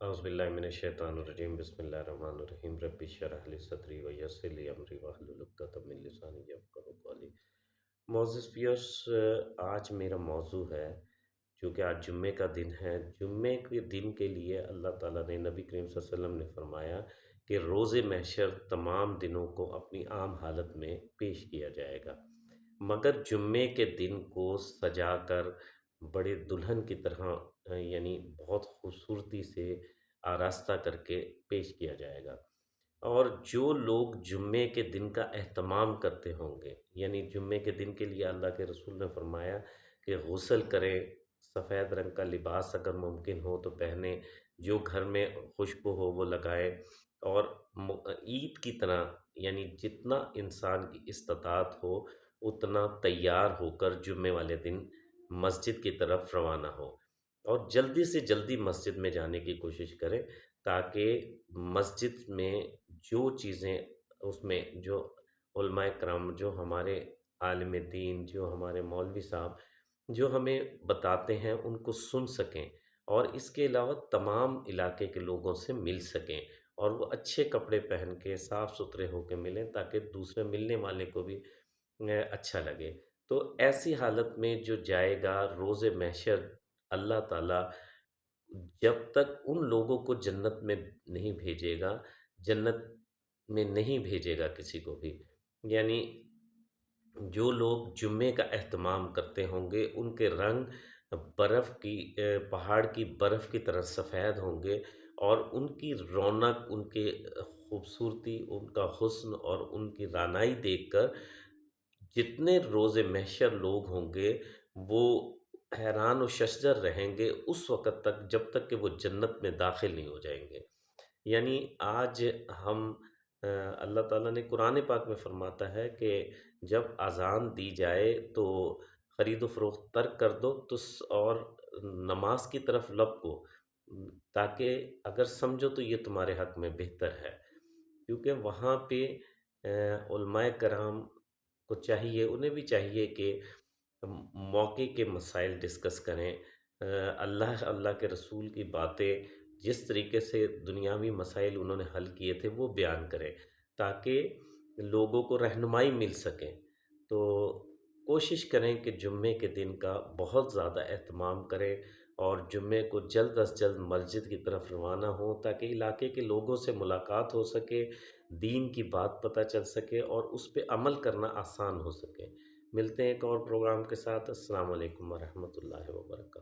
اعوذ باللہ من الشیطان الرجیم بسم اللہ الرحمن الرحیم رب اشرح لی صدری ویسر لی امری واحلل عقدۃ من لسانی یفقہوا قولی۔ معزز ویورس، آج میرا موضوع ہے، چونکہ آج جمعے کا دن ہے۔ جمعے کے دن کے لیے اللہ تعالیٰ نے، نبی کریم صلی اللہ علیہ وسلم نے فرمایا کہ روز محشر تمام دنوں کو اپنی عام حالت میں پیش کیا جائے گا، مگر جمعے کے دن کو سجا کر بڑے دلہن کی طرح یعنی بہت خوبصورتی سے آراستہ کر کے پیش کیا جائے گا۔ اور جو لوگ جمعے کے دن کا اہتمام کرتے ہوں گے، یعنی جمعے کے دن کے لیے اللہ کے رسول نے فرمایا کہ غسل کریں، سفید رنگ کا لباس اگر ممکن ہو تو پہنے، جو گھر میں خوشبو ہو وہ لگائے، اور عید کی طرح یعنی جتنا انسان کی استطاعت ہو اتنا تیار ہو کر جمعے والے دن مسجد کی طرف روانہ ہو، اور جلدی سے جلدی مسجد میں جانے کی کوشش کریں، تاکہ مسجد میں جو چیزیں اس میں جو علماء کرام، جو ہمارے عالم دین، جو ہمارے مولوی صاحب جو ہمیں بتاتے ہیں ان کو سن سکیں، اور اس کے علاوہ تمام علاقے کے لوگوں سے مل سکیں، اور وہ اچھے کپڑے پہن کے صاف ستھرے ہو کے ملیں، تاکہ دوسرے ملنے والے کو بھی اچھا لگے۔ تو ایسی حالت میں جو جائے گا روز محشر، اللہ تعالیٰ جب تک ان لوگوں کو جنت میں نہیں بھیجے گا، جنت میں نہیں بھیجے گا کسی کو بھی، یعنی جو لوگ جمعے کا اہتمام کرتے ہوں گے ان کے رنگ برف کی پہاڑ کی برف کی طرح سفید ہوں گے، اور ان کی رونق، ان کی خوبصورتی، ان کا حسن اور ان کی رعنائی دیکھ کر جتنے روز محشر لوگ ہوں گے وہ حیران و ششدر رہیں گے اس وقت تک، جب تک کہ وہ جنت میں داخل نہیں ہو جائیں گے۔ یعنی آج ہم اللہ تعالیٰ نے قرآن پاک میں فرماتا ہے کہ جب اذان دی جائے تو خرید و فروخت ترک کر دو اور نماز کی طرف لب کو، تاکہ اگر سمجھو تو یہ تمہارے حق میں بہتر ہے، کیونکہ وہاں پہ علماء کرام کو چاہیے، انہیں بھی چاہیے کہ موقع کے مسائل ڈسکس کریں، اللہ کے رسول کی باتیں جس طریقے سے دنیاوی مسائل انہوں نے حل کیے تھے وہ بیان کریں، تاکہ لوگوں کو رہنمائی مل سکے۔ تو کوشش کریں کہ جمعے کے دن کا بہت زیادہ اہتمام کریں، اور جمعے کو جلد از جلد مسجد کی طرف روانہ ہوں، تاکہ علاقے کے لوگوں سے ملاقات ہو سکے، دین کی بات پتہ چل سکے، اور اس پہ عمل کرنا آسان ہو سکے۔ ملتے ہیں ایک اور پروگرام کے ساتھ۔ السلام علیکم ورحمۃ اللہ وبرکاتہ۔